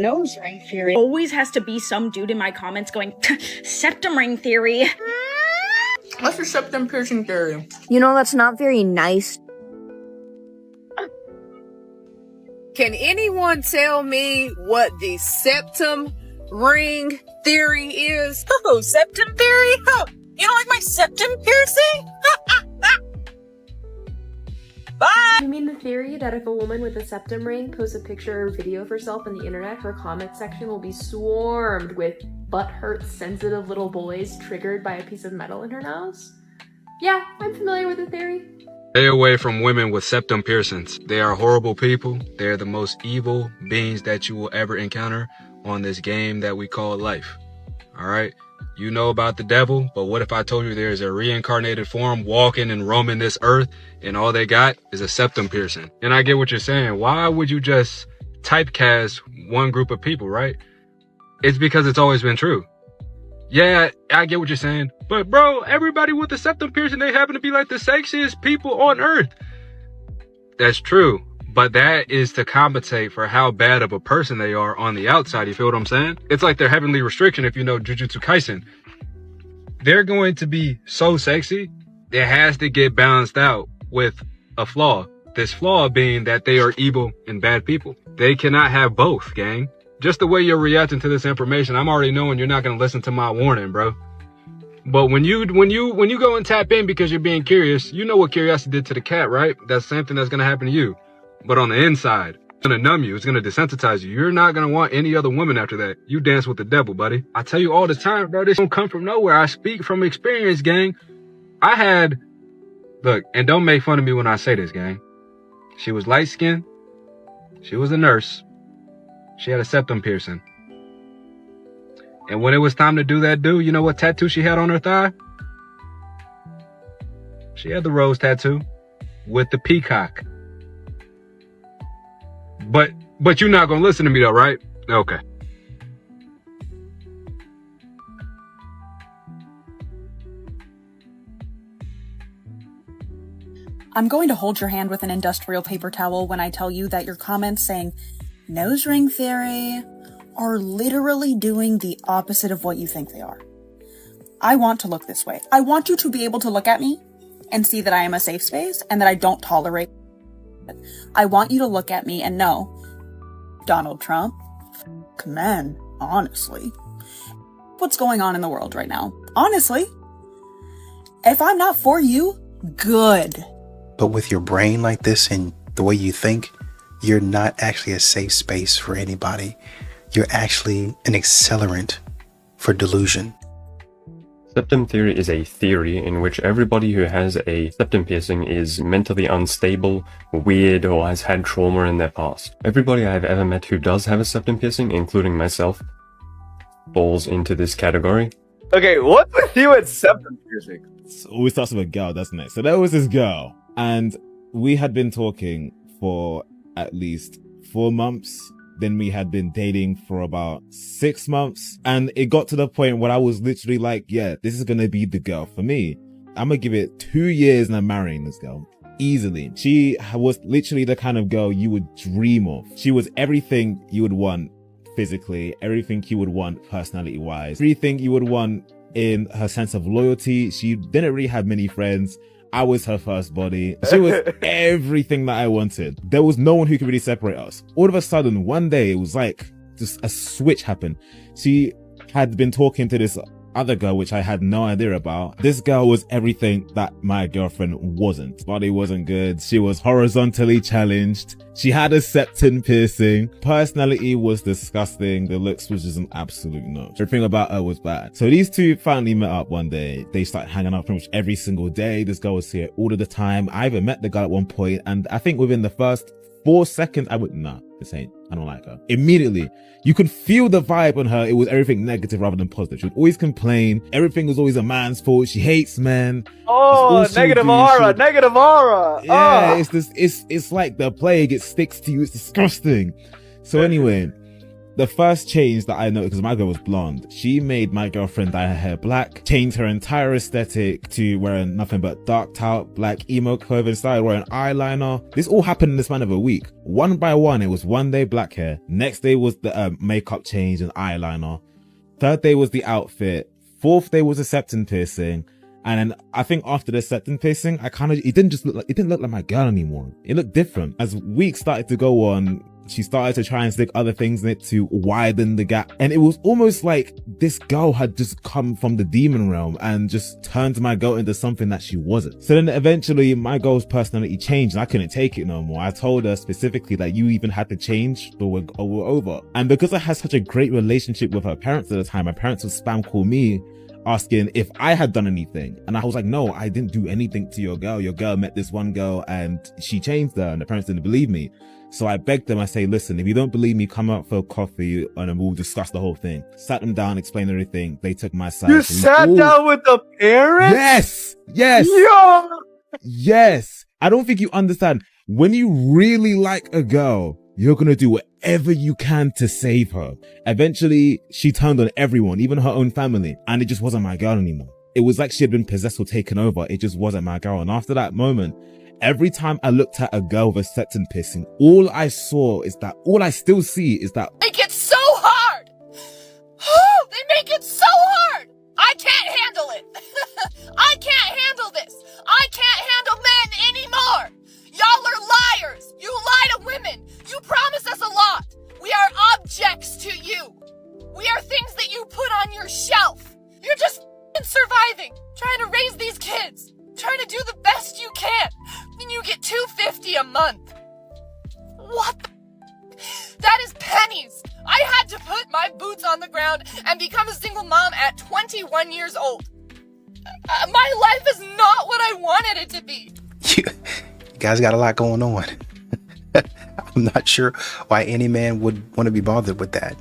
Nose ring theory. Always has to be some dude in my comments going, septum ring theory. What's your septum piercing theory? You know, that's not very nice. Can anyone tell me what the septum ring theory is? Oh, septum theory? Oh, you don't like my septum piercing? Bye! You mean the theory that if a woman with a septum ring posts a picture or video of herself on the internet, her comment section will be swarmed with butthurt sensitive little boys triggered by a piece of metal in her nose? Yeah, I'm familiar with the theory. Stay away from women with septum piercings. They are horrible people. They are the most evil beings that you will ever encounter on this game that we call life. Alright? You know about the devil, but what if I told you there's a reincarnated form walking and roaming this earth and all they got is a septum piercing? And I get what you're saying. Why would you just typecast one group of people, right? It's because it's always been true. Yeah, I get what you're saying. But bro, everybody with the septum piercing, they happen to be like the sexiest people on earth. That's true. But that is to compensate for how bad of a person they are on the outside. You feel what I'm saying? It's like their heavenly restriction if you know Jujutsu Kaisen. They're going to be so sexy, it has to get balanced out with a flaw. This flaw being that they are evil and bad people. They cannot have both, gang. Just the way you're reacting to this information, I'm already knowing you're not going to listen to my warning, bro. But when you go and tap in because you're being curious, you know what curiosity did to the cat, right? That's the same thing that's going to happen to you. But on the inside, it's going to numb you. It's going to desensitize you. You're not going to want any other woman after that. You dance with the devil, buddy. I tell you all the time, bro, this don't come from nowhere. I speak from experience, gang. Look, and don't make fun of me when I say this, gang. She was light-skinned. She was a nurse. She had a septum piercing. And when it was time to do that do, you know what tattoo she had on her thigh? She had the rose tattoo with the peacock. But you're not gonna listen to me though, right? Okay. I'm going to hold your hand with an industrial paper towel when I tell you that your comments saying nose ring theory are literally doing the opposite of what you think they are. I want to look this way. I want you to be able to look at me and see that I am a safe space and that I don't tolerate it. I want you to look at me and know, Donald Trump, man, honestly, what's going on in the world right now? Honestly, if I'm not for you, good. But with your brain like this and the way you think, you're not actually a safe space for anybody. You're actually an accelerant for delusion. Septum theory is a theory in which everybody who has a septum piercing is mentally unstable, weird, or has had trauma in their past. Everybody I've ever met who does have a septum piercing, including myself, falls into this category. Okay, what's with you with septum piercing? It always starts with a girl, doesn't it? So there was this girl, and we had been talking for at least 4 months. Then we had been dating for about 6 months. And it got to the point where I was literally like, yeah, this is going to be the girl for me. I'm going to give it 2 years and I'm marrying this girl. Easily. She was literally the kind of girl you would dream of. She was everything you would want physically, everything you would want personality-wise, everything you would want in her sense of loyalty. She didn't really have many friends. I was her first body. She was everything that I wanted. There was no one who could really separate us. All of a sudden, one day, it was like just a switch happened. She had been talking to this other girl, which I had no idea about. This girl was everything that my girlfriend wasn't. Body wasn't good. She was horizontally challenged. She had a septum piercing. Personality was disgusting. The looks was just an absolute no. Everything about her was bad. So these two finally met up one day. They started hanging out pretty much every single day. This girl was here all of the time. I even met the girl at one point, and I think within the first 4 seconds, I went, nah, this ain't, I don't like her. Immediately, you could feel the vibe on her. It was everything negative rather than positive. She would always complain. Everything was always a man's fault. She hates men. Oh, negative aura, negative aura. Yeah, Oh. it's like the plague. It sticks to you. It's disgusting. So anyway, The first change that I noticed, because my girl was blonde, she made my girlfriend dye her hair black, changed her entire aesthetic to wearing nothing but darked out black emo clothing, started wearing eyeliner. This all happened in the span of a week. One by one, it was one day black hair. Next day was the makeup change and eyeliner. Third day was the outfit. Fourth day was a septum piercing. And then I think after the septum piercing, it didn't look like my girl anymore. It looked different. As weeks started to go on, she started to try and stick other things in it to widen the gap. And it was almost like this girl had just come from the demon realm and just turned my girl into something that she wasn't. So then eventually my girl's personality changed and I couldn't take it no more. I told her specifically that you even had to change or we're over. And because I had such a great relationship with her parents at the time, my parents would spam call me asking if I had done anything. And I was like, no, I didn't do anything to your girl. Your girl met this one girl and she changed her, and the parents didn't believe me. So I begged them, I say, listen, if you don't believe me, come out for a coffee and then we'll discuss the whole thing. Sat them down, explained everything. They took my side. You sat down with the parents? Yes. Yo! Yes. I don't think you understand. When you really like a girl, you're gonna do whatever you can to save her. Eventually, she turned on everyone, even her own family, and it just wasn't my girl anymore. It was like she had been possessed or taken over. It just wasn't my girl. And after that moment, every time I looked at a girl with a septum piercing, all I still see is that Make it so hard! They make it so hard! I can't handle it! I can't handle this! I can't handle men anymore! Y'all are liars! You lie to women! You promise us a lot! We are objects to you! We are things that you put on your shelf! You're just surviving, trying to raise these kids, trying to do the best you can, and you get $250 a month. What? That is pennies. I had to put my boots on the ground and become a single mom at 21 years old. My life is not what I wanted it to be. You guys got a lot going on. I'm not sure why any man would want to be bothered with that.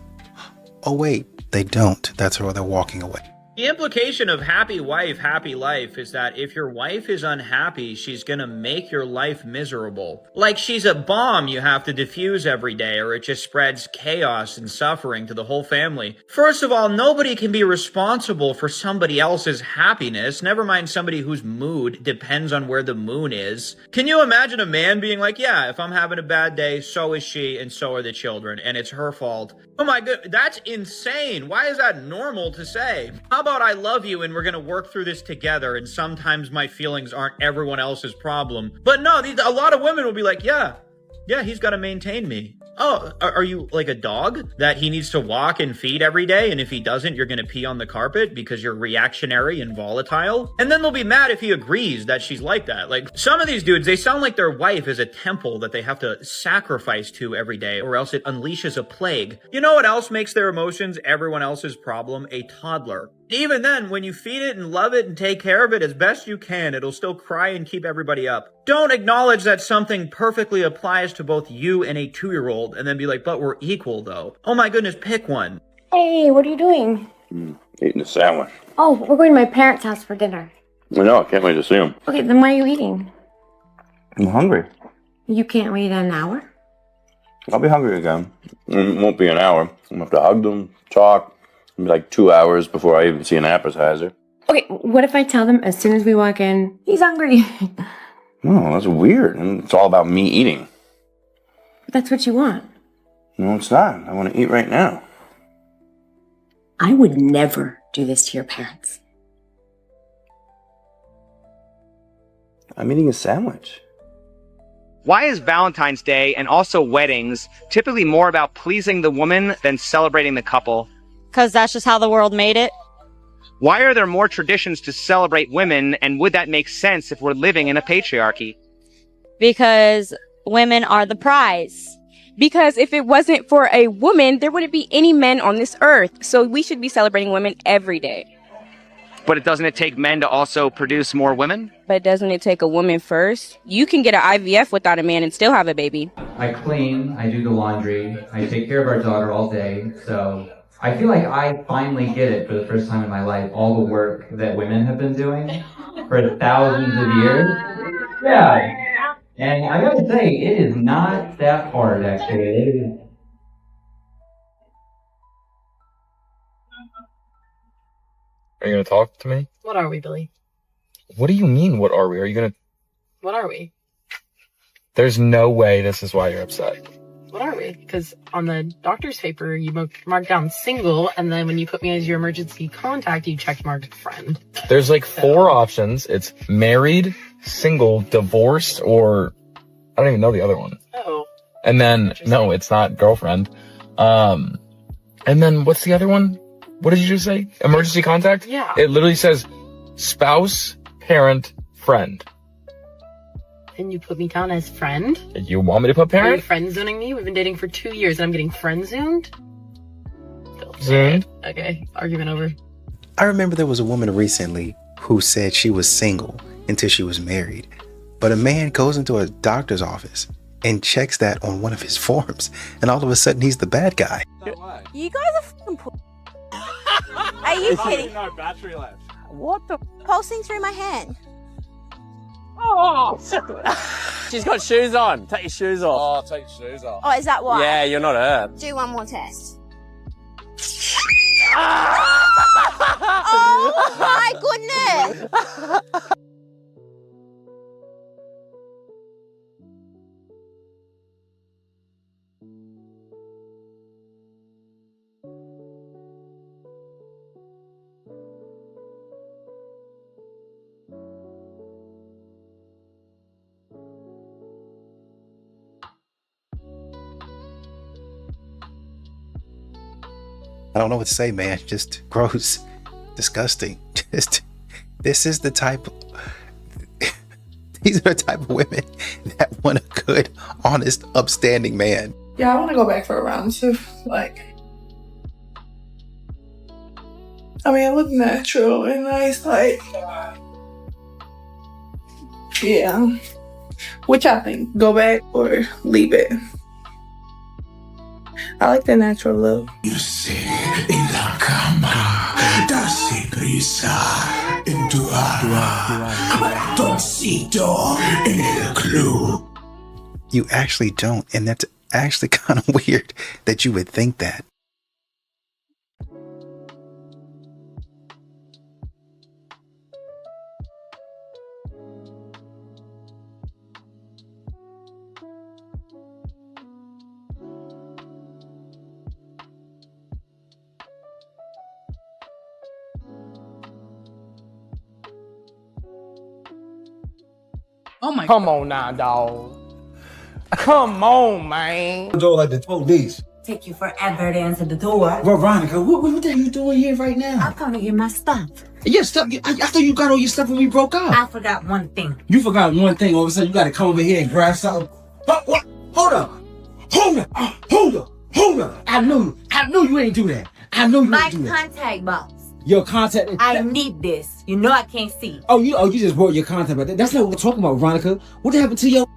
Oh wait, they don't. That's why they're walking away. The implication of happy wife, happy life is that if your wife is unhappy, she's gonna make your life miserable. Like she's a bomb you have to defuse every day, or it just spreads chaos and suffering to the whole family. First of all, nobody can be responsible for somebody else's happiness, never mind somebody whose mood depends on where the moon is. Can you imagine a man being like, yeah, if I'm having a bad day, so is she and so are the children, and it's her fault? Oh my god, that's insane. Why is that normal to say? How about I love you and we're gonna work through this together, and sometimes my feelings aren't everyone else's problem. But no, a lot of women will be like, yeah, he's gotta maintain me. Oh, are you like a dog that he needs to walk and feed every day, and if he doesn't, you're gonna pee on the carpet because you're reactionary and volatile? And then they'll be mad if he agrees that she's like that. Like, some of these dudes, they sound like their wife is a temple that they have to sacrifice to every day, or else it unleashes a plague. You know what else makes their emotions everyone else's problem? A toddler. Even then, when you feed it and love it and take care of it as best you can, it'll still cry and keep everybody up. Don't acknowledge that something perfectly applies to both you and a 2-year-old and then be like, but we're equal though. Oh my goodness, pick one. Hey, what are you doing? Eating a sandwich. Oh, we're going to my parents' house for dinner. I know, I can't wait to see them. Okay, then why are you eating? I'm hungry. You can't wait an hour? I'll be hungry again. It won't be an hour. I'm gonna have to hug them, talk. It'll be like 2 hours before I even see an appetizer. Okay, what if I tell them as soon as we walk in, he's hungry? No, that's weird. And it's all about me eating. That's what you want. No, it's not. I want to eat right now. I would never do this to your parents. I'm eating a sandwich. Why is Valentine's Day and also weddings typically more about pleasing the woman than celebrating the couple? Because that's just how the world made it. Why are there more traditions to celebrate women, and would that make sense if we're living in a patriarchy? Because women are the prize. Because if it wasn't for a woman, there wouldn't be any men on this earth. So we should be celebrating women every day. But doesn't it take men to also produce more women? But doesn't it take a woman first? You can get an IVF without a man and still have a baby. I clean, I do the laundry, I take care of our daughter all day, so I feel like I finally get it for the first time in my life, all the work that women have been doing for thousands of years. Yeah. And I gotta say, it is not that hard, actually. Are you gonna talk to me? What are we, Billy? What do you mean, what are we? Are you gonna... What are we? There's no way this is why you're upset. What are we? Because on the doctor's paper, you marked down single, and then when you put me as your emergency contact, you checked marked friend. There's like 4 options. It's married, single, divorced, or... I don't even know the other one. Oh. And then, no, it's not girlfriend. And then what's the other one? What did you just say? Emergency contact? Yeah. It literally says spouse, parent, friend. And you put me down as friend? You want me to put Are you parent? friend zoning me? We've been dating for 2 years and I'm getting friend zoned? Zoned? Okay, argument over. I remember there was a woman recently who said she was single until she was married. But a man goes into a doctor's office and checks that on one of his forms, and all of a sudden he's the bad guy. You guys are fucking Are you kidding? No battery left. What the? Pulsing through my hand. Oh! She's got shoes on. Take your shoes off. Oh, take your shoes off. Oh, is that why? Yeah, you're not her. Do one more test. Ah! Oh my goodness! I don't know what to say, man. Just gross, disgusting. Just, this is the type. These are the type of women that want a good, honest, upstanding man. Yeah, I want to go back for a round too. Like, I mean, it looked natural and nice. Like, yeah. What y'all think? Go back or leave it? I like the natural look. En la cama, dase prisa en tu alma, ratoncito en el club. You actually don't, and that's actually kind of weird that you would think that. Oh my! Come on now, dog. Come on, man. Door like the police. Take you forever to answer the door. Veronica, what the hell you doing here right now? I'm coming to get my stuff. Your stuff? I thought you got all your stuff when we broke up. I forgot one thing. You forgot one thing. All of a sudden, you got to come over here and grab something. What? Hold up. I knew you ain't do that. I knew you My ain't do that. contact box. Your contact. I need this. You know I can't see. Oh, you just brought your contact back. That's not what we're talking about, Veronica. What happened to your?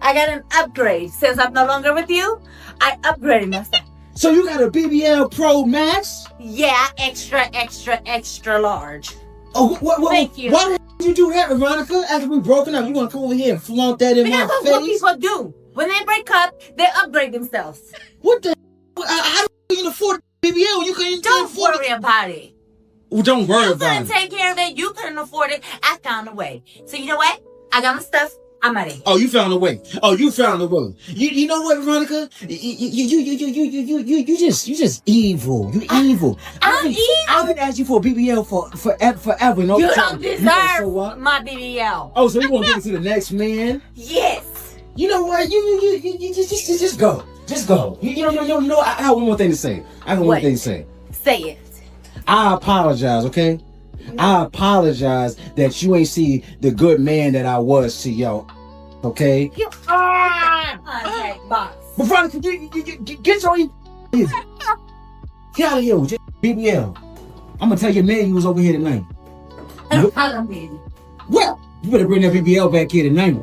I got an upgrade. Since I'm no longer with you, I upgraded myself. So you got a BBL Pro Max? Yeah, extra large. Oh, what? Thank you. Why did you do that, Veronica? After we broken up, you want to come over here and flaunt that in Because my that's what face? people do. When they break up, they upgrade themselves. What the? How do you afford BBL? You can't Don't worry about it. Well, don't worry You about couldn't it. take care of it. You couldn't afford it. I found a way. So you know what? I got my stuff. I'm ready. Oh, you found a way. You know what, Veronica? You just evil. You evil. I'm evil. I've been asking you for a BBL for forever. And all You the don't time. deserve So what? my BBL. Oh, so you want to give it to the next man? Yes. You know what? You just go. Just go. You know. I have one more thing to say. Say it. I apologize, okay? I apologize that you ain't see the good man that I was to y'all, okay? You are contact box. But Veronica, get your get out of here with your BBL. I'm gonna tell your man you was over here tonight. Well, you better bring that BBL back here tonight.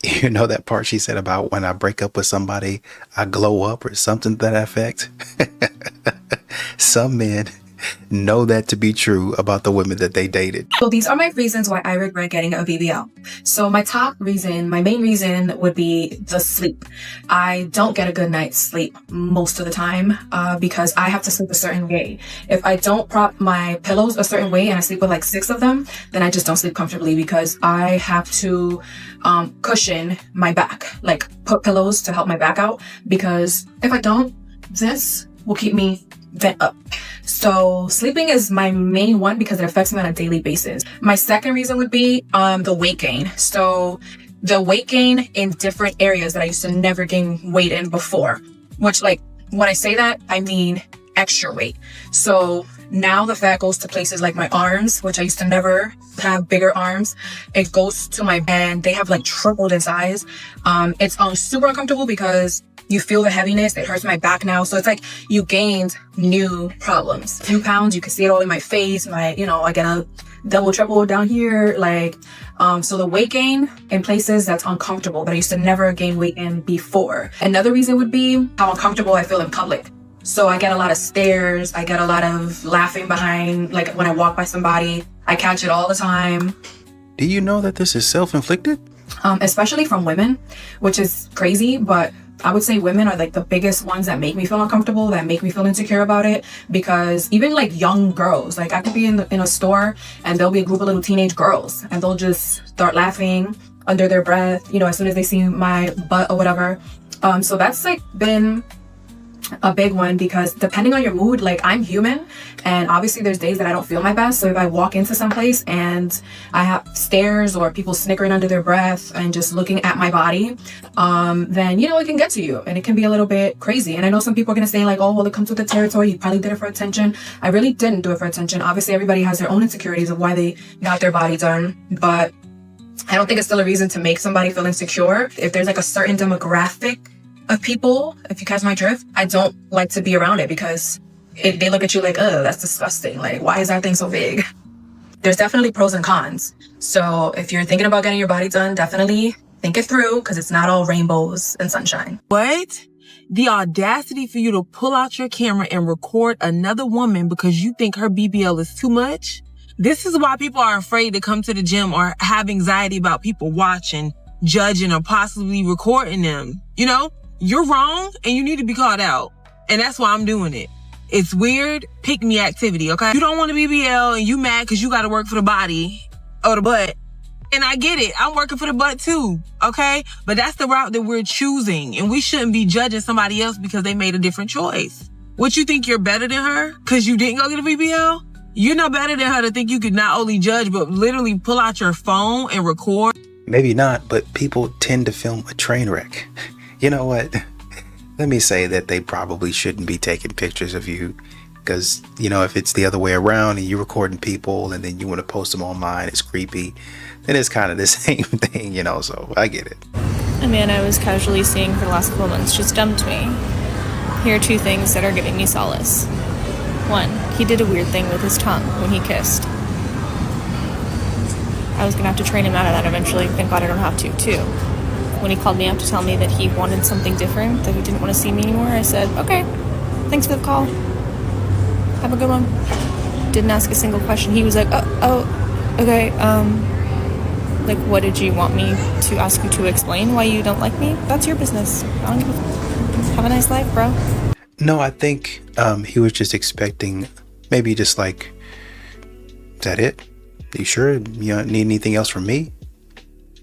You know that part she said about when I break up with somebody, I glow up or something to that effect? Some men know that to be true about the women that they dated. So these are my reasons why I regret getting a BBL. So my main reason would be the sleep. I don't get a good night's sleep most of the time because I have to sleep a certain way. If I don't prop my pillows a certain way and I sleep with like 6 of them, then I just don't sleep comfortably because I have to cushion my back, like put pillows to help my back out, because if I don't, this will keep me bent up. So sleeping is my main one because it affects me on a daily basis. My second reason would be the weight gain. So the weight gain in different areas that I used to never gain weight in before, which, like, when I say that, I mean extra weight. So now the fat goes to places like my arms, which I used to never have bigger arms. It goes to and they have like tripled in size. It's super uncomfortable because you feel the heaviness. It hurts my back now. So it's like you gained new problems. A few pounds, you can see it all in my face. I get a double, triple down here. So the weight gain in places that's uncomfortable that I used to never gain weight in before. Another reason would be how uncomfortable I feel in public. So I get a lot of stares. I get a lot of laughing behind, like when I walk by somebody, I catch it all the time. Do you know that this is self-inflicted? Especially from women, which is crazy, but I would say women are like the biggest ones that make me feel uncomfortable, that make me feel insecure about it, because even like young girls, like I could be in a store and there'll be a group of little teenage girls and they'll just start laughing under their breath, as soon as they see my butt or whatever. So that's like been a big one, because depending on your mood, like I'm human and obviously there's days that I don't feel my best. So if I walk into some place and I have stares or people snickering under their breath and just looking at my body, then it can get to you and it can be a little bit crazy. And I know some people are going to say like, oh, well, it comes with the territory. You probably did it for attention. I really didn't do it for attention. Obviously everybody has their own insecurities of why they got their body done, but I don't think it's still a reason to make somebody feel insecure. If there's like a certain demographic of people, if you catch my drift, I don't like to be around it because they look at you like, oh, that's disgusting. Like, why is that thing so big? There's definitely pros and cons. So if you're thinking about getting your body done, definitely think it through, because it's not all rainbows and sunshine. What? The audacity for you to pull out your camera and record another woman because you think her BBL is too much? This is why people are afraid to come to the gym or have anxiety about people watching, judging, or possibly recording them. You're wrong and you need to be called out. And that's why I'm doing it. It's weird, pick me activity, okay? You don't want a BBL and you mad because you got to work for the body or the butt. And I get it. I'm working for the butt too, okay? But that's the route that we're choosing. And we shouldn't be judging somebody else because they made a different choice. What, you think you're better than her because you didn't go get a BBL? You're no better than her to think you could not only judge, but literally pull out your phone and record. Maybe not, but people tend to film a train wreck. You know what? Let me say that they probably shouldn't be taking pictures of you, because, if it's the other way around and you're recording people and then you want to post them online, it's creepy. Then it's kind of the same thing, so I get it. A man I was casually seeing for the last couple months just dumped me. Here are 2 things that are giving me solace. 1, he did a weird thing with his tongue when he kissed. I was going to have to train him out of that eventually. Thank God I don't have to, too. When he called me up to tell me that he wanted something different, that he didn't want to see me anymore, I said, okay, thanks for the call. Have a good one. Didn't ask a single question. He was like, oh, okay, like, what did you want me to ask you to explain why you don't like me? That's your business. I don't give a fuck. Have a nice life, bro. No, I think he was just expecting maybe just like, is that it? Are you sure you don't need anything else from me?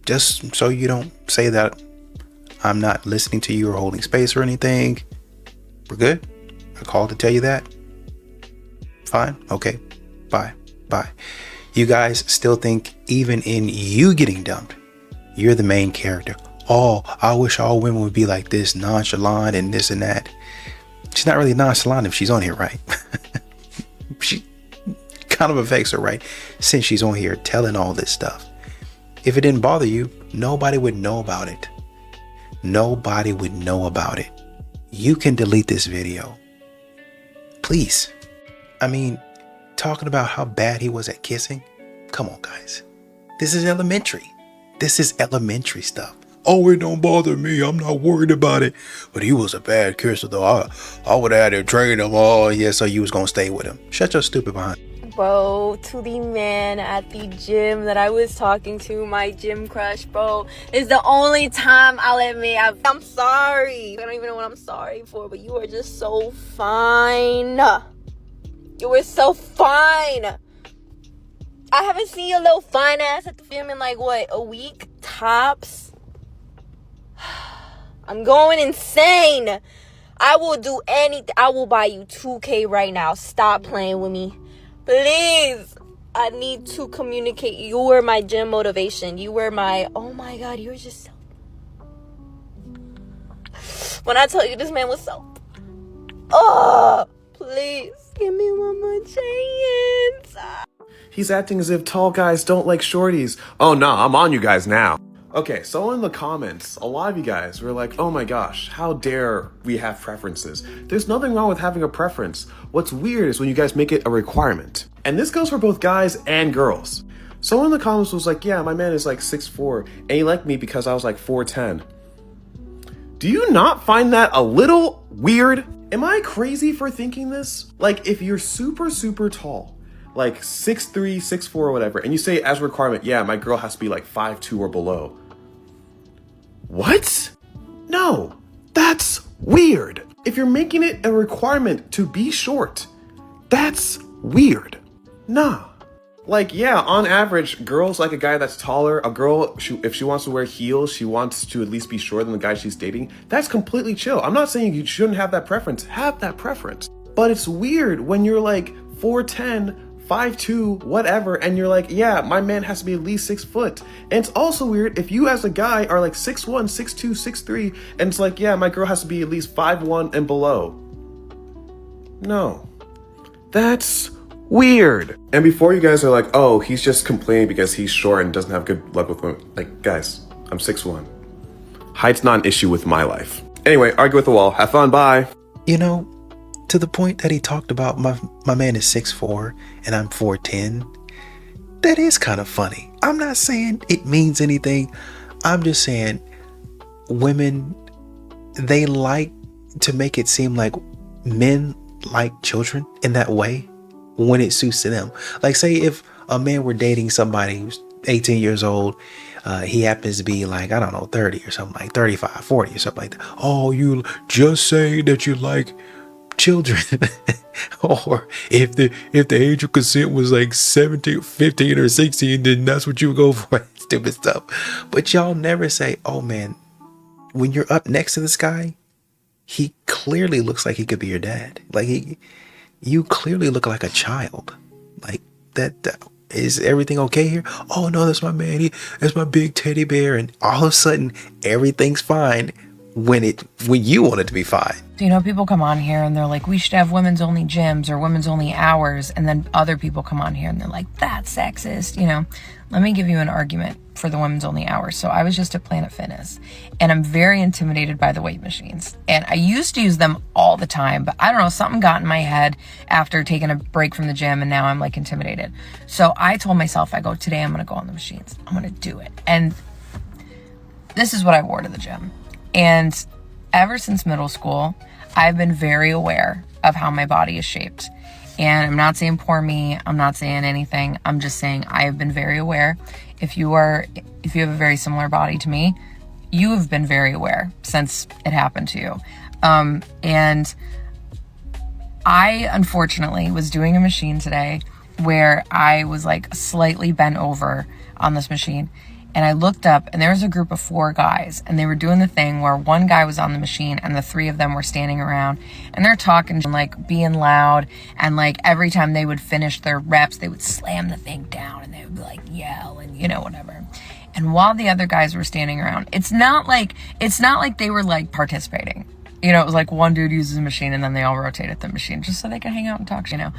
Just so you don't say that I'm not listening to you or holding space or anything. We're good? I called to tell you that? Fine. Okay. Bye. Bye. You guys still think even in you getting dumped, you're the main character. Oh, I wish all women would be like this, nonchalant and this and that. She's not really nonchalant if she's on here, right? She kind of affects her, right? Since she's on here telling all this stuff. If it didn't bother you, nobody would know about it. Nobody would know about it. You can delete this video. Please. I mean, talking about how bad he was at kissing. Come on, guys. This is elementary. This is elementary stuff. oh, it don't bother me. I'm not worried about it. But he was a bad kisser, though. I would have had to train him. Oh, yeah, so you was going to stay with him. Shut your stupid behind. Bro, to the man at the gym that I was talking to, my gym crush, bro, is the only time I'll admit I'm sorry. I don't even know what I'm sorry for, but you are just so fine. You were so fine. I haven't seen your little fine ass at the gym in like, what, a week? Tops? I'm going insane. I will do anything. I will buy you 2K right now. Stop playing with me. Please. I need to communicate. You were my gym motivation. You were my, oh my God, you were just so. When I tell you this man was so. Oh, please. Give me one more chance. He's acting as if tall guys don't like shorties. Oh no, I'm on you guys now. Okay, so in the comments, a lot of you guys were like, oh my gosh, how dare we have preferences? There's nothing wrong with having a preference. What's weird is when you guys make it a requirement. And this goes for both guys and girls. Someone in the comments was like, yeah, my man is like 6'4", and he liked me because I was like 4'10". Do you not find that a little weird? Am I crazy for thinking this? Like, if you're super, super tall, like 6'3", 6'4", or whatever, and you say as a requirement, yeah, my girl has to be like 5'2" or below. What? No, that's weird. If you're making it a requirement to be short, that's weird. Nah. Like, yeah, on average, girls like a guy that's taller. A girl, if she wants to wear heels, she wants to at least be shorter than the guy she's dating. That's completely chill. I'm not saying you shouldn't have that preference. Have that preference. But it's weird when you're like 4'10", 5'2", whatever, and you're like, yeah, my man has to be at least 6 foot. And it's also weird if you as a guy are like 6'1", 6'2", 6'3", and it's like, yeah, my girl has to be at least 5'1" and below. No. That's weird. And before you guys are like, oh, he's just complaining because he's short and doesn't have good luck with women. Like, guys, I'm 6'1". Height's not an issue with my life. Anyway, argue with the wall. Have fun. Bye. You know, to the point that he talked about my man is 6'4" and I'm 4'10", that is kind of funny. I'm not saying it means anything. I'm just saying women, they like to make it seem like men like children in that way when it suits to them. Like, say if a man were dating somebody who's 18 years old, he happens to be like, I don't know, 30 or something, like 35, 40 or something like that. Oh, you just say that you like children. Or if the age of consent was like 17, 15 or 16, then that's what you would go for. Stupid stuff. But y'all never say, oh man, when you're up next to this guy, he clearly looks like he could be your dad. Like you clearly look like a child. Like that is everything okay here? Oh no, that's my man. That's my big teddy bear. And all of a sudden everything's fine when you want it to be fine. You know, people come on here and they're like, we should have women's only gyms or women's only hours. And then other people come on here and they're like, that's sexist. You know, let me give you an argument for the women's only hours. So I was just at Planet Fitness and I'm very intimidated by the weight machines. And I used to use them all the time, but I don't know, something got in my head after taking a break from the gym and now I'm like intimidated. So I told myself, I go, today I'm going to go on the machines. I'm going to do it. And this is what I wore to the gym. And ever since middle school, I've been very aware of how my body is shaped. And I'm not saying poor me. I'm not saying anything. I'm just saying I have been very aware. If you have a very similar body to me, you have been very aware since it happened to you. And I, unfortunately, was doing a machine today where I was like slightly bent over on this machine. And I looked up and there was a group of 4 guys and they were doing the thing where one guy was on the machine and the 3 of them were standing around and they're talking and like being loud. And like every time they would finish their reps, they would slam the thing down and they would like yell and, you know, whatever. And while the other guys were standing around, it's not like they were like participating. You know, it was like one dude uses a machine and then they all rotate at the machine just so they can hang out and talk, you know.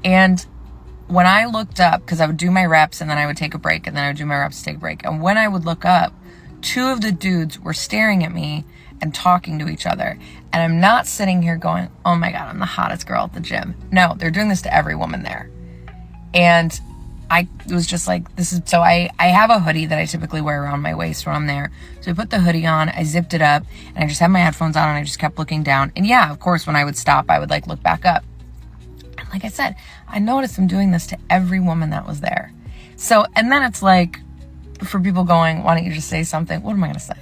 And when I looked up, because I would do my reps and then I would take a break and then I would do my reps, take a break. And when I would look up, 2 of the dudes were staring at me and talking to each other. And I'm not sitting here going, oh my God, I'm the hottest girl at the gym. No, they're doing this to every woman there. And I was just like, this is, so I have a hoodie that I typically wear around my waist when I'm there. So I put the hoodie on, I zipped it up, and I just had my headphones on, and I just kept looking down. And yeah, of course, when I would stop, I would like look back up. And like I said, I noticed him doing this to every woman that was there. So, and then it's like, for people going, why don't you just say something? What am I going to say?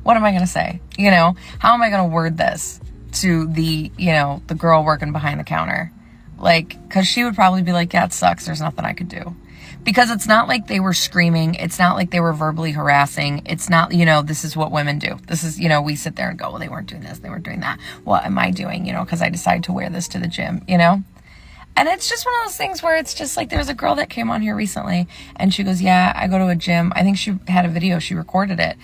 What am I going to say? You know, how am I going to word this to the, you know, the girl working behind the counter? Like, because she would probably be like, yeah, it sucks. There's nothing I could do. Because it's not like they were screaming. It's not like they were verbally harassing. It's not, you know, this is what women do. This is, you know, we sit there and go, well, they weren't doing this. They weren't doing that. What am I doing? You know, because I decided to wear this to the gym, you know? And it's just one of those things where it's just like, there was a girl that came on here recently and she goes, yeah, I go to a gym. I think she had a video, she recorded it,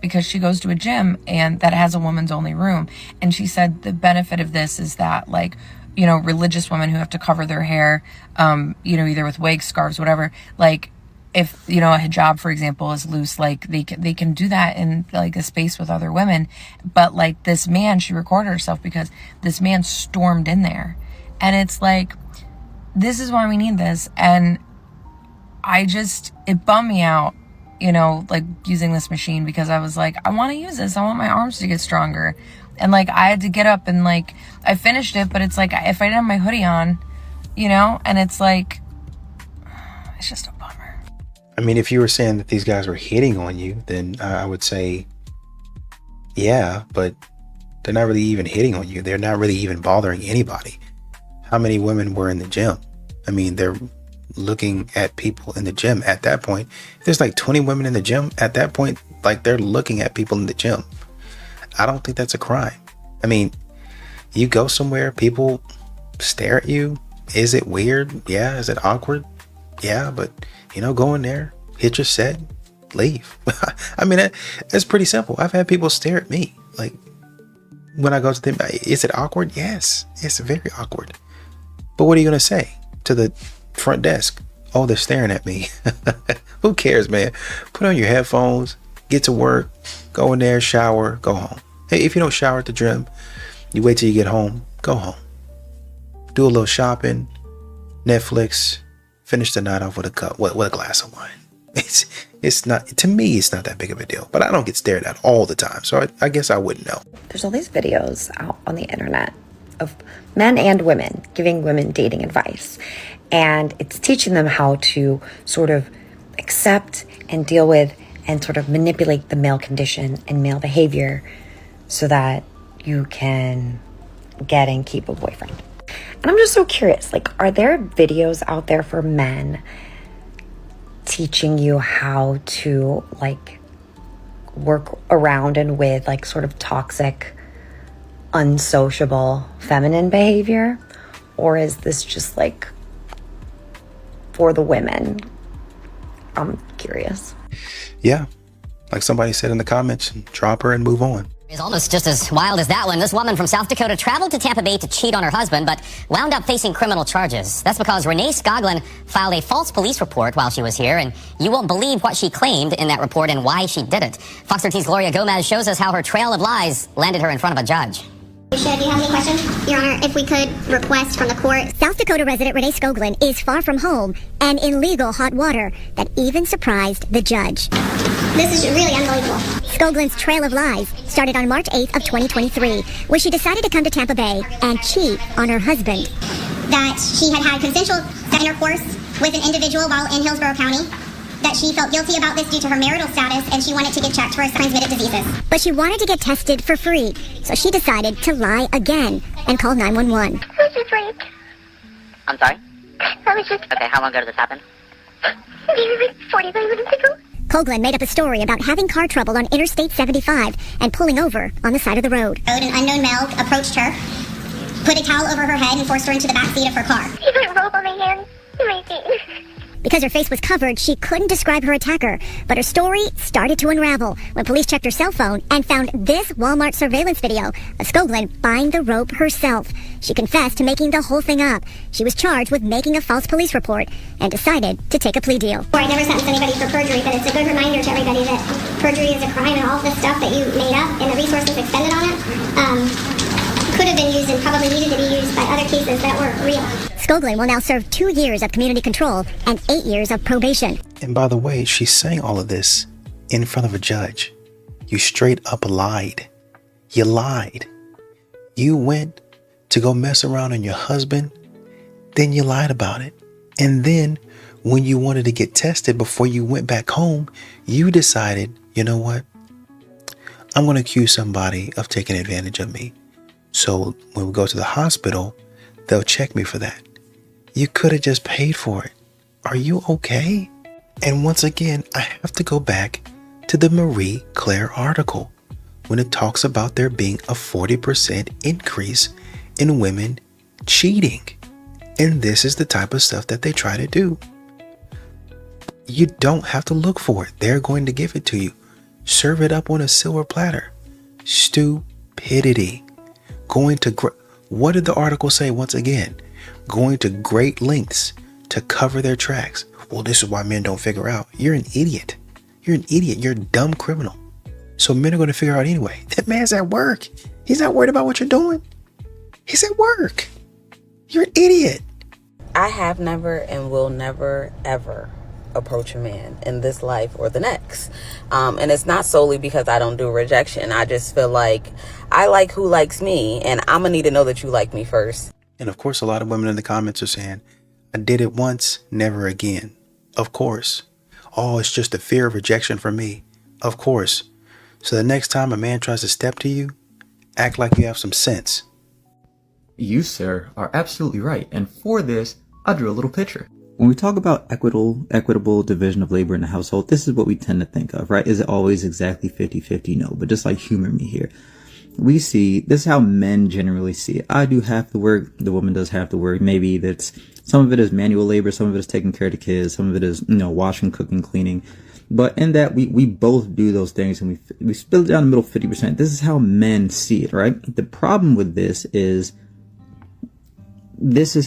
because she goes to a gym and that has a woman's only room. And she said the benefit of this is that, like, you know, religious women who have to cover their hair, you know, either with wigs, scarves, whatever, like, if, you know, a hijab, for example, is loose, like they can do that in like a space with other women. But like this man, she recorded herself because this man stormed in there. And it's like, this is why we need this. And it bummed me out, you know, like using this machine, because I was like, I want to use this. I want my arms to get stronger. And like, I had to get up and like, I finished it, but it's like, if I didn't have my hoodie on, you know, and it's like, it's just a bummer. I mean, if you were saying that these guys were hitting on you, then I would say, yeah, but they're not really even hitting on you. They're not really even bothering anybody. How many women were in the gym? I mean, they're looking at people in the gym at that point. If there's like 20 women in the gym at that point, like they're looking at people in the gym. I don't think that's a crime. I mean, you go somewhere, people stare at you. Is it weird? Yeah. Is it awkward? Yeah. But, you know, go in there, hit your set, leave. I mean, it's pretty simple. I've had people stare at me. Like, when I go to them, is it awkward? Yes. It's very awkward. But what are you going to say to the front desk? Oh, they're staring at me. Who cares, man? Put on your headphones, get to work, go in there, shower, go home. Hey, if you don't shower at the gym, you wait till you get home, go home. Do a little shopping, Netflix, finish the night off with a glass of wine. It's not, to me, it's not that big of a deal, but I don't get stared at all the time. So I guess I wouldn't know. There's all these videos out on the internet of men and women giving women dating advice. And it's teaching them how to sort of accept and deal with and sort of manipulate the male condition and male behavior so that you can get and keep a boyfriend. And I'm just so curious, like, are there videos out there for men teaching you how to, like, work around and with, like, sort of toxic, unsociable feminine behavior? Or is this just, like, for the women? I'm curious. Yeah. Like somebody said in the comments, drop her and move on. Is almost just as wild as that one. This woman from South Dakota traveled to Tampa Bay to cheat on her husband, but wound up facing criminal charges. That's because Renee Skoglund filed a false police report while she was here, and you won't believe what she claimed in that report and why she did it. Fox 13's Gloria Gomez shows us how her trail of lies landed her in front of a judge. Do you have any questions? Your Honor, if we could request from the court. South Dakota resident Renee Skoglund is far from home and in legal hot water that even surprised the judge. This is really unbelievable. Skoglund's trail of lies started on March 8th of 2023, when she decided to come to Tampa Bay and cheat on her husband. That she had consensual intercourse with an individual while in Hillsborough County. That she felt guilty about this due to her marital status, and she wanted to get checked for transmitted diseases. But she wanted to get tested for free, so she decided to lie again and call 911. I was just raped. I'm sorry? I was just... Okay, how long ago did this happen? Maybe like 45 minutes ago. Skoglund made up a story about having car trouble on Interstate 75 and pulling over on the side of the road. An unknown male approached her, put a towel over her head, and forced her into the back seat of her car. He put rope on my hands and my feet. Because her face was covered, she couldn't describe her attacker, but her story started to unravel when police checked her cell phone and found this Walmart surveillance video of Skoglund buying the rope herself. She confessed to making the whole thing up. She was charged with making a false police report and decided to take a plea deal. I never sentenced anybody for perjury, but it's a good reminder to everybody that perjury is a crime, and all of the stuff that you made up and the resources expended on it could have been used and probably needed to be used by other cases that were real. Skoglund will now serve 2 years of community control and 8 years of probation. And by the way, she's saying all of this in front of a judge. You straight up lied. You lied. You went to go mess around on your husband, then you lied about it. And then when you wanted to get tested before you went back home, you decided, you know what? I'm going to accuse somebody of taking advantage of me. So when we go to the hospital, they'll check me for that. You could have just paid for it. Are you okay? And once again, I have to go back to the Marie Claire article when it talks about there being a 40% increase in women cheating. And this is the type of stuff that they try to do. You don't have to look for it. They're going to give it to you. Serve it up on a silver platter. Stupidity. What did the article say once again? Going to great lengths to cover their tracks. Well, this is why men don't figure out. You're an idiot. You're an idiot. You're a dumb criminal. So men are going to figure out anyway. That man's at work. He's not worried about what you're doing. He's at work. You're an idiot. I have never and will never, ever approach a man in this life or the next. And it's not solely because I don't do rejection. I just feel like I like who likes me, and I'm going to need to know that you like me first. And of course, a lot of women in the comments are saying, I did it once, never again. Of course. Oh, it's just a fear of rejection for me. Of course. So the next time a man tries to step to you, act like you have some sense. You, sir, are absolutely right. And for this, I drew a little picture. When we talk about equitable division of labor in the household, this is what we tend to think of, right? Is it always exactly 50-50? No, but just like humor me here. We see, this is how men generally see it. I do half the work, the woman does half the work. Maybe some of it is manual labor, some of it is taking care of the kids, some of it is, washing, cooking, cleaning. But in that, we both do those things, and we split it down the middle 50%. This is how men see it, right? The problem with this is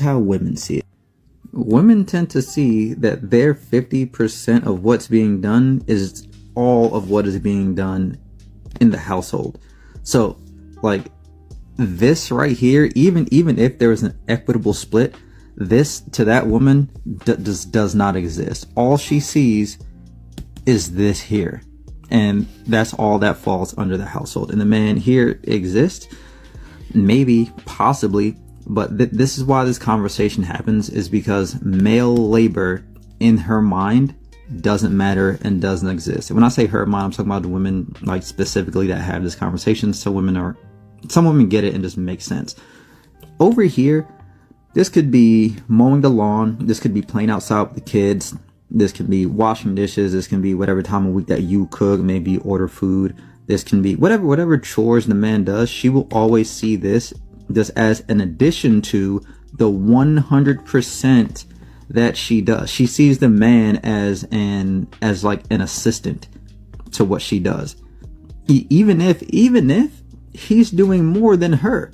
how women see it. Women tend to see that their 50% of what's being done is all of what is being done in the household. So, like, this right here, even if there was an equitable split, this to that woman does not exist. All she sees is this here, and that's all that falls under the household. And the man here exists, maybe, possibly, but this is why this conversation happens, is because male labor in her mind doesn't matter and doesn't exist. And when I say her mind, I'm talking about the women, like, specifically that have this conversation. Some women get it and just makes sense. Over here, this could be mowing the lawn. This could be playing outside with the kids. This can be washing dishes. This can be whatever time of week that you cook, maybe order food. This can be whatever chores the man does. She will always see this just as an addition to the 100% that she does. She sees the man as like an assistant to what she does. Even if he's doing more than her,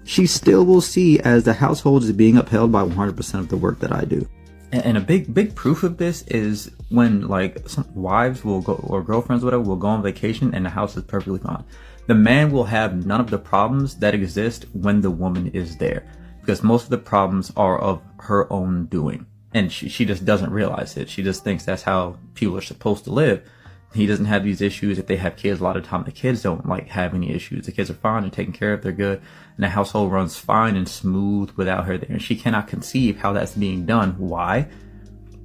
she still will see as the household is being upheld by 100% of the work that I do. And a big proof of this is when, like, some wives will go, or girlfriends, whatever, will go on vacation and the house is perfectly fine. The man will have none of the problems that exist when the woman is there, because most of the problems are of her own doing. And she just doesn't realize it. She just thinks that's how people are supposed to live. He doesn't have these issues. If they have kids, a lot of the time the kids don't have any issues. The kids are fine and taken care of, they're good, and the household runs fine and smooth without her there. And she cannot conceive how that's being done. Why?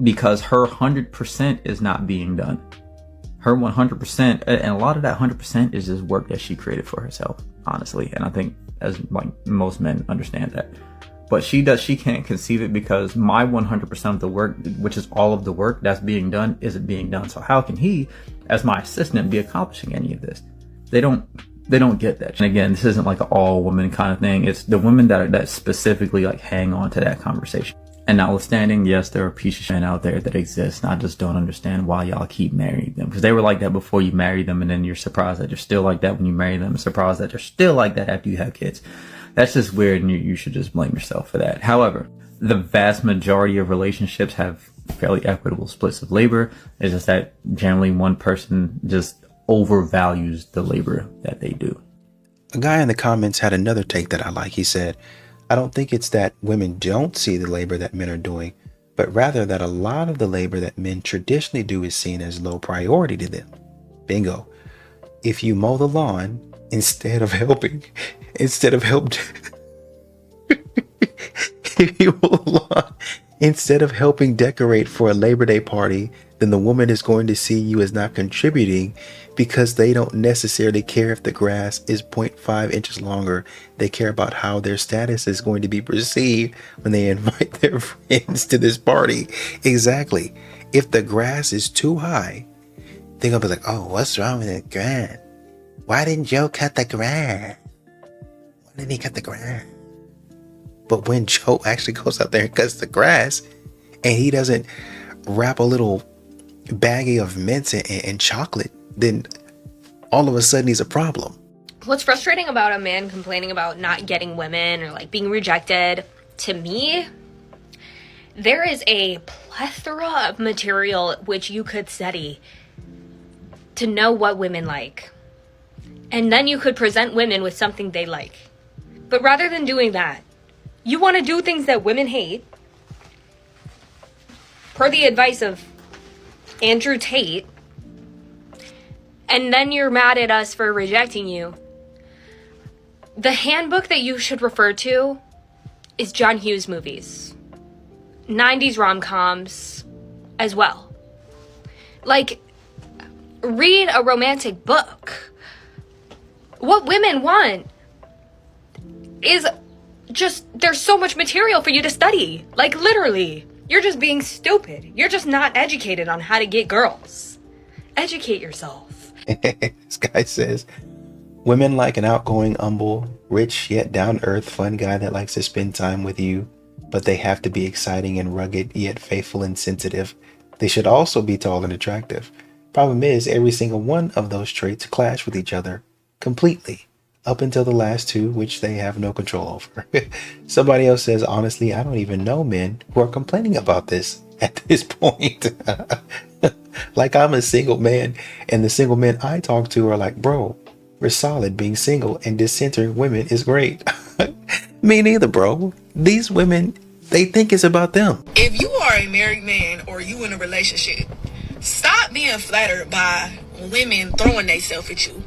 Because her 100% is not being done. Her 100%, and a lot of that 100% is just work that she created for herself, honestly. And I think most men understand that. But she can't conceive it, because my 100% of the work, which is all of the work that's being done, isn't being done. So how can he, as my assistant, be accomplishing any of this? They don't get that. And again, this isn't like an all woman kind of thing. It's the women that specifically hang on to that conversation. And notwithstanding, yes, there are pieces of men out there that exist, and I just don't understand why y'all keep marrying them. Because they were like that before you married them, and then you're surprised that they're still like that when you marry them, and surprised that they're still like that after you have kids. That's just weird, and you should just blame yourself for that. However, the vast majority of relationships have fairly equitable splits of labor. It's just that generally one person just overvalues the labor that they do. A guy in the comments had another take that I like. He said, I don't think it's that women don't see the labor that men are doing, but rather that a lot of the labor that men traditionally do is seen as low priority to them. Bingo. If you mow the lawn instead of helping, if you mow the lawn instead of helping decorate for a Labor Day party, then the woman is going to see you as not contributing because they don't necessarily care if the grass is 0.5 inches longer. They care about how their status is going to be perceived when they invite their friends to this party. Exactly. If the grass is too high, they're going to be like, oh, what's wrong with the grass? Why didn't Joe cut the grass? Why didn't he cut the grass? But when Joe actually goes out there and cuts the grass, and he doesn't wrap a little baggie of mints and chocolate, then all of a sudden he's a problem. What's frustrating about a man complaining about not getting women or like being rejected, to me, there is a plethora of material which you could study to know what women like. And then you could present women with something they like. But rather than doing that, you want to do things that women hate, per the advice of Andrew Tate, and then you're mad at us for rejecting you. The handbook that you should refer to is John Hughes movies. 90s rom-coms as well. Like, read a romantic book. What women want is just, there's so much material for you to study. Like, literally. You're just being stupid. You're just not educated on how to get girls. Educate yourself. This guy says, women like an outgoing, humble, rich yet down-to-earth, fun guy that likes to spend time with you, but they have to be exciting and rugged yet faithful and sensitive. They should also be tall and attractive. Problem is, every single one of those traits clash with each other completely, up until the last two, which they have no control over. Somebody else says, honestly, I don't even know men who are complaining about this at this point. Like I'm a single man, and the single men I talk to are like, bro, we're solid. Being single and discentering women is great. Me neither, bro. These women, they think it's about them. If you are a married man or you in a relationship, stop being flattered by women throwing themselves at you.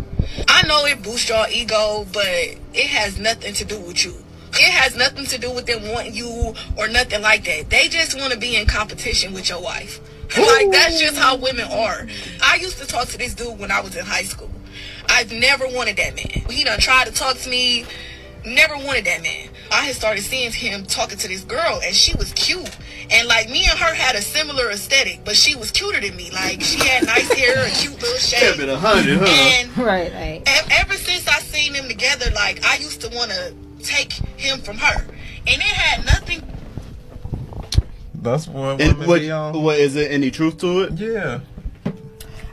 I know it boosts your ego, but it has nothing to do with you. It has nothing to do with them wanting you or nothing like that. They just want to be in competition with your wife. Like, that's just how women are. I used to talk to this dude when I was in high school. I've never wanted that man. He done tried to talk to me. Never wanted that man. I had started seeing him talking to this girl, and she was cute. And like, me and her had a similar aesthetic, but she was cuter than me. Like, she had nice hair, a cute little shape. Kept it 100, huh? And right. Ever since I seen them together, like, I used to want to take him from her, and it had nothing. That's what women be on. What is it? Any truth to it? Yeah.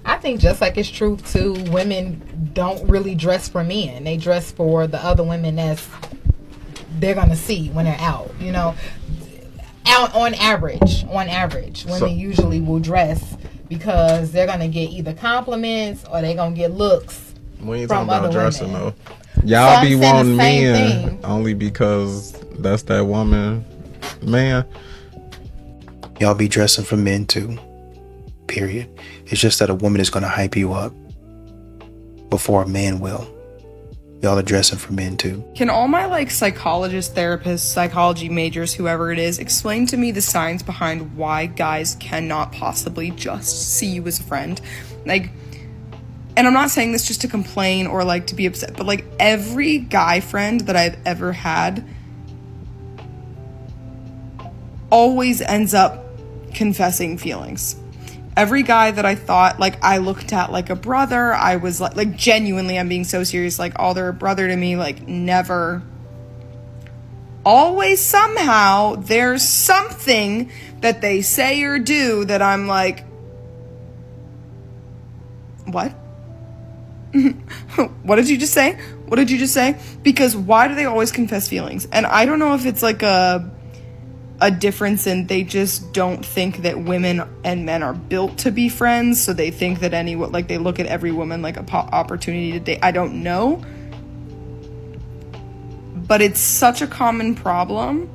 I think just like it's truth too, women don't really dress for men. They dress for the other women they're gonna see when they're out. You know, out on average, women usually will dress because they're gonna get either compliments or they're gonna get looks We ain't from talking about other dressing women. though. Y'all So be I'm saying the wanting same men thing. only because that's that woman, man. Y'all be dressing for men too. Period. It's just that a woman is going to hype you up before a man will. Y'all are dressing for men too. Can all my like psychologists, therapists, psychology majors, whoever it is, explain to me the science behind why guys cannot possibly just see you as a friend? Like, and I'm not saying this just to complain or like to be upset, but like every guy friend that I've ever had always ends up confessing feelings. Every guy that I thought like I looked at like a brother, I was like genuinely, I'm being so serious, like, oh, they're a brother to me, like never. Always somehow there's something that they say or do that I'm like, what? What did you just say? What did you just say? Because why do they always confess feelings? And I don't know if it's like a difference in they just don't think that women and men are built to be friends, so they think that like they look at every woman like a opportunity to date. I don't know, but it's such a common problem.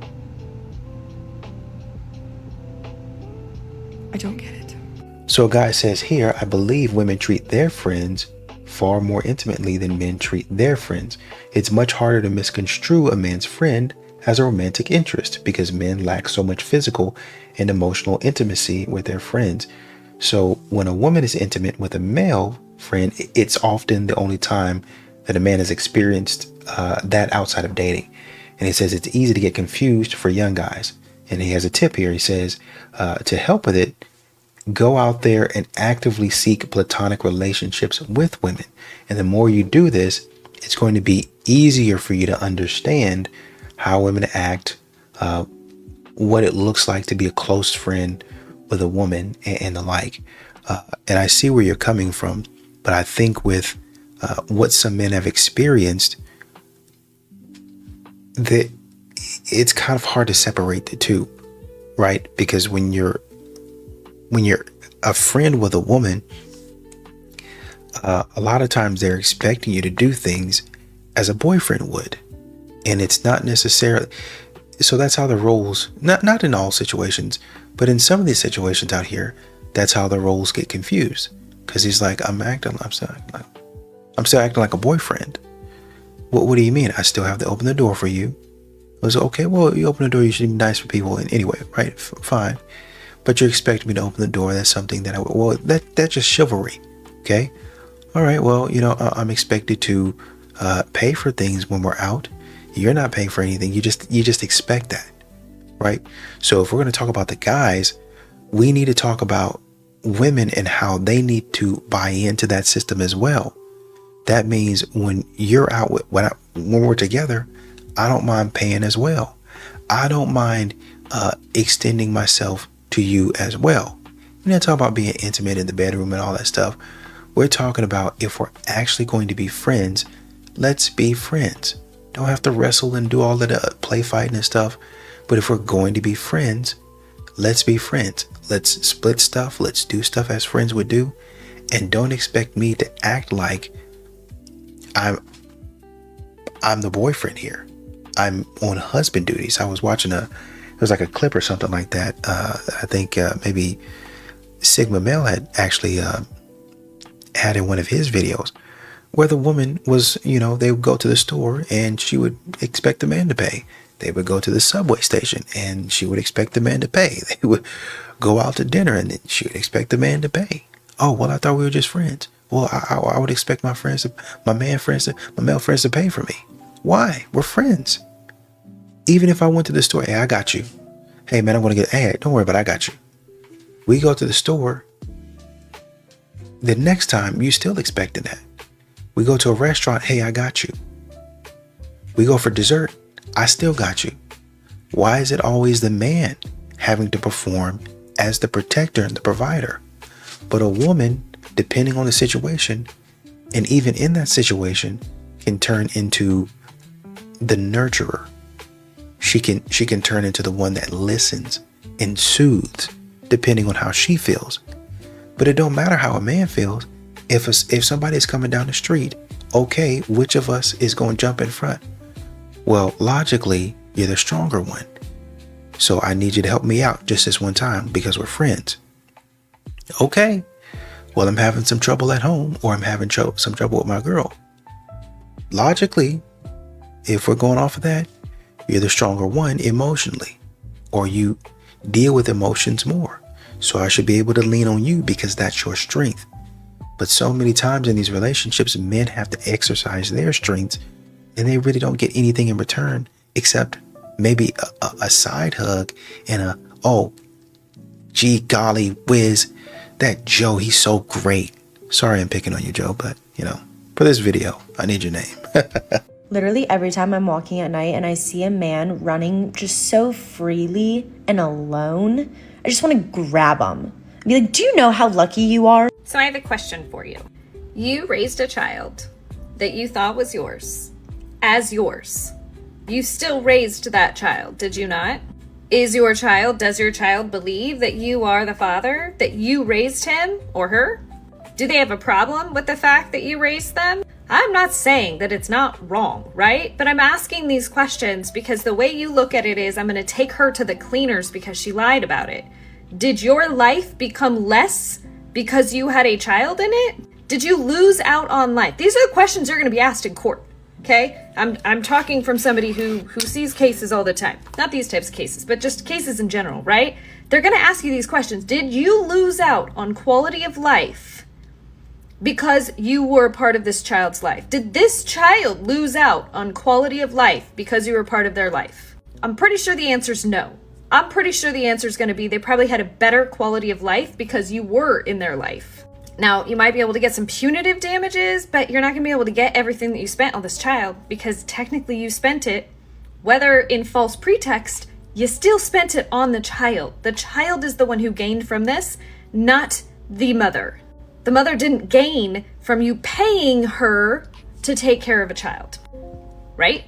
I don't get it. So a guy says here, I believe women treat their friends far more intimately than men treat their friends. It's much harder to misconstrue a man's friend as a romantic interest because men lack so much physical and emotional intimacy with their friends. So when a woman is intimate with a male friend, it's often the only time that a man has experienced that outside of dating. And he says it's easy to get confused for young guys. And he has a tip here. He says to help with it, go out there and actively seek platonic relationships with women. And the more you do this, it's going to be easier for you to understand how women act, what it looks like to be a close friend with a woman and the like. And I see where you're coming from, but I think with what some men have experienced, that it's kind of hard to separate the two, right? Because when you're a friend with a woman, a lot of times they're expecting you to do things as a boyfriend would. And it's not necessarily, so that's how the roles, not in all situations, but in some of these situations out here, that's how the roles get confused. Because he's like, I'm still acting like a boyfriend. What do you mean? I still have to open the door for you. I was okay, well, you open the door, you should be nice for people. And anyway, right, fine. But you're expecting me to open the door. That's something that that's just chivalry. Okay. All right. Well, I'm expected to pay for things when we're out. You're not paying for anything. You just expect that. Right. So if we're going to talk about the guys, we need to talk about women and how they need to buy into that system as well. That means when you're out when we're together, I don't mind paying as well. I don't mind extending myself to you as well. We're not talking about being intimate in the bedroom and all that stuff. We're talking about if we're actually going to be friends, let's be friends. Don't have to wrestle and do all of the play fighting and stuff. But if we're going to be friends, let's be friends. Let's split stuff. Let's do stuff as friends would do. And don't expect me to act like I'm the boyfriend here. I'm on husband duties. I was watching it was like a clip or something like that. I think maybe Sigma Male had actually had in one of his videos where the woman was, they would go to the store and she would expect the man to pay. They would go to the subway station and she would expect the man to pay. They would go out to dinner and then she would expect the man to pay. Oh, well, I thought we were just friends. Well, I would expect my male friends to pay for me. Why? We're friends. Even if I went to the store, hey, I got you. Hey, man, I'm going to hey, don't worry about it, I got you. We go to the store. The next time, you still expecting that. We go to a restaurant, hey, I got you. We go for dessert, I still got you. Why is it always the man having to perform as the protector and the provider? But a woman, depending on the situation, and even in that situation, can turn into the nurturer. She can turn into the one that listens and soothes, depending on how she feels. But it don't matter how a man feels. If somebody is coming down the street, okay, which of us is going to jump in front? Well, logically, you're the stronger one. So I need you to help me out just this one time because we're friends. Okay. Well, I'm having some trouble at home, or I'm having some trouble with my girl. Logically, if we're going off of that, you're the stronger one emotionally, or you deal with emotions more. So I should be able to lean on you because that's your strength. But so many times in these relationships, men have to exercise their strengths and they really don't get anything in return except maybe a side hug and oh, gee golly whiz, that Joe, he's so great. Sorry I'm picking on you, Joe, but for this video, I need your name. Literally every time I'm walking at night and I see a man running just so freely and alone, I just want to grab him. Be like, do you know how lucky you are? So I have a question for you. You raised a child that you thought was yours, as yours. You still raised that child, did you not? Does your child believe that you are the father, that you raised him or her? Do they have a problem with the fact that you raised them? I'm not saying that it's not wrong, right? But I'm asking these questions because the way you look at it is, I'm going to take her to the cleaners because she lied about it. Did your life become less because you had a child in it? Did you lose out on life? These are the questions you're going to be asked in court. Okay? I'm talking from somebody who sees cases all the time. Not these types of cases, but just cases in general, right? They're going to ask you these questions. Did you lose out on quality of life because you were a part of this child's life? Did this child lose out on quality of life because you were part of their life? I'm pretty sure the answer is no. I'm pretty sure the answer is going to be they probably had a better quality of life because you were in their life. Now, you might be able to get some punitive damages, but you're not going to be able to get everything that you spent on this child because technically you spent it, whether in false pretext, you still spent it on the child. The child is the one who gained from this, not the mother. The mother didn't gain from you paying her to take care of a child, right?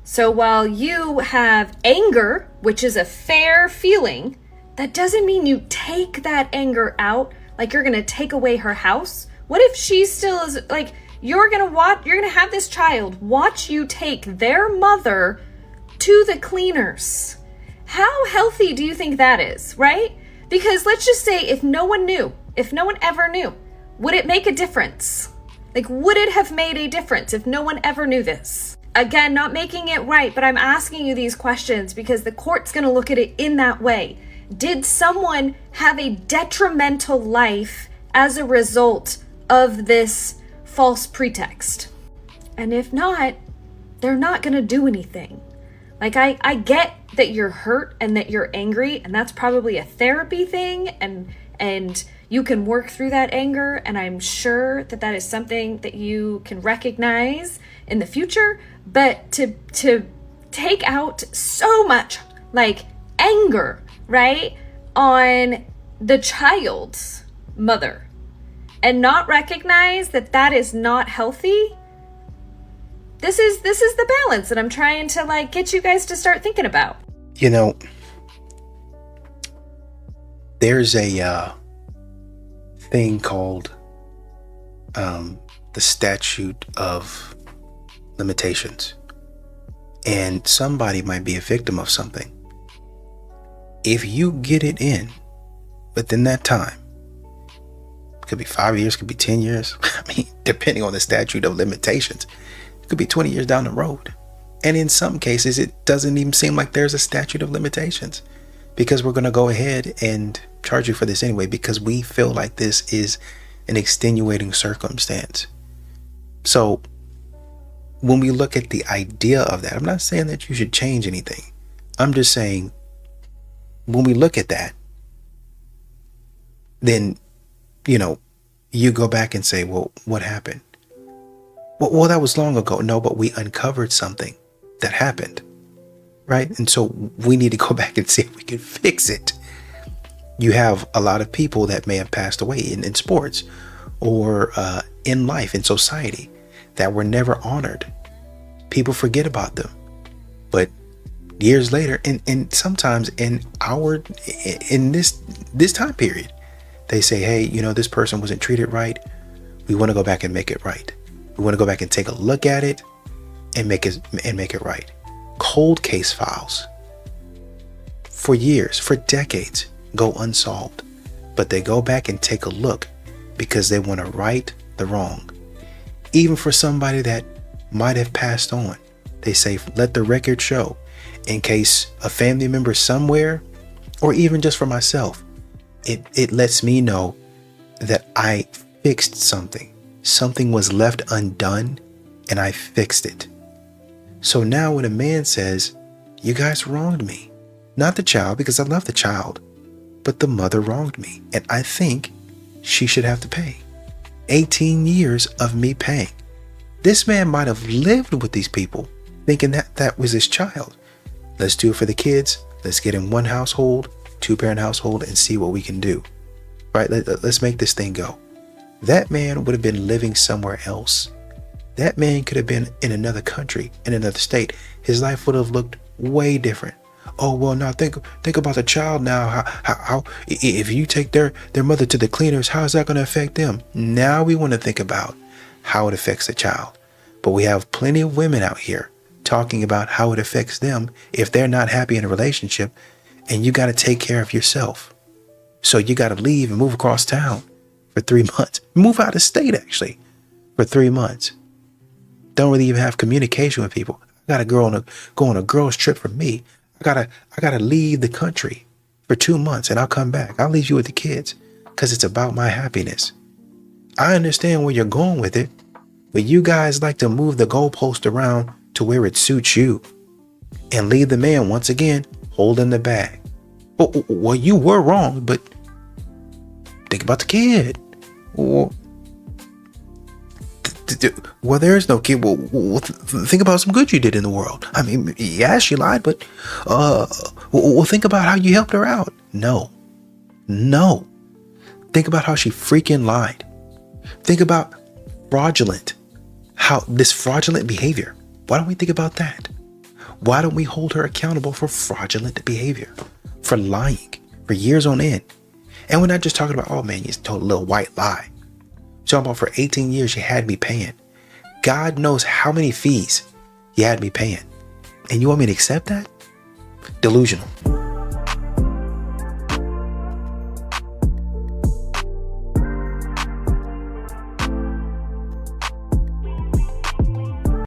So while you have anger, which is a fair feeling, that doesn't mean you take that anger out like you're going to take away her house. What if she still is like, you're going to have this child watch you take their mother to the cleaners. How healthy do you think that is, right? Because let's just say if no one ever knew, would it make a difference? Like, would it have made a difference if no one ever knew this? Again, not making it right, but I'm asking you these questions because the court's going to look at it in that way. Did someone have a detrimental life as a result of this false pretext? And if not, they're not going to do anything. Like, I get that you're hurt and that you're angry, and that's probably a therapy thing, and you can work through that anger, and I'm sure that that is something that you can recognize in the future. But to take out so much, like, anger, right, on the child's mother and not recognize that that is not healthy, this is the balance that I'm trying to, like, get you guys to start thinking about. You know, there's a thing called the statute of limitations, and somebody might be a victim of something. If you get it in within that time, could be 5 years, could be 10 years, I mean, depending on the statute of limitations, it could be 20 years down the road. And in some cases, it doesn't even seem like there's a statute of limitations, because we're going to go ahead and charge you for this anyway, because we feel like this is an extenuating circumstance. So when we look at the idea of that, I'm not saying that you should change anything. I'm just saying, when we look at that, then, you know, you go back and say, well, what happened? Well, that was long ago. No, but we uncovered something that happened, right? And so we need to go back and see if we can fix it. You have a lot of people that may have passed away in sports or in life, in society, that were never honored. People forget about them. But years later, and sometimes in this time period, they say, hey, you know, this person wasn't treated right. We want to go back and make it right. We want to go back and take a look at it and make it right. Cold case files for years, for decades, go unsolved, but they go back and take a look because they want to right the wrong. Even for somebody that might have passed on, they say, let the record show, in case a family member somewhere, or even just for myself, it lets me know that I fixed something. Something was left undone and I fixed it. So now when a man says, you guys wronged me, not the child, because I love the child, but the mother wronged me, and I think she should have to pay. 18 years of me paying. This man might have lived with these people thinking that that was his child. Let's do it for the kids. Let's get in one household, 2-parent household, and see what we can do. Right? Let's make this thing go. That man would have been living somewhere else. That man could have been in another country, in another state. His life would have looked way different. Oh, well, now think about the child now. How if you take their mother to the cleaners, how is that going to affect them? Now we want to think about how it affects the child. But we have plenty of women out here talking about how it affects them if they're not happy in a relationship, and you got to take care of yourself. So you got to leave and move across town for 3 months. Move out of state, actually, for 3 months. Don't really even have communication with people. I got to go on a girls trip for me. I gotta leave the country for 2 months, and I'll come back. I'll leave you with the kids because it's about my happiness. I understand where you're going with it, but you guys like to move the goalpost around to where it suits you and leave the man once again holding the bag. Well, you were wrong, but think about the kid. Well, there is no kid. Well, think about some good you did in the world. I mean, yeah, she lied, but well, think about how you helped her out. No. Think about how she freaking lied. Think about this fraudulent behavior. Why don't we think about that? Why don't we hold her accountable for fraudulent behavior, for lying for years on end? And we're not just talking about, oh man, you told a little white lie. We're talking about for 18 years you had me paying. God knows how many fees you had me paying. And you want me to accept that? Delusional.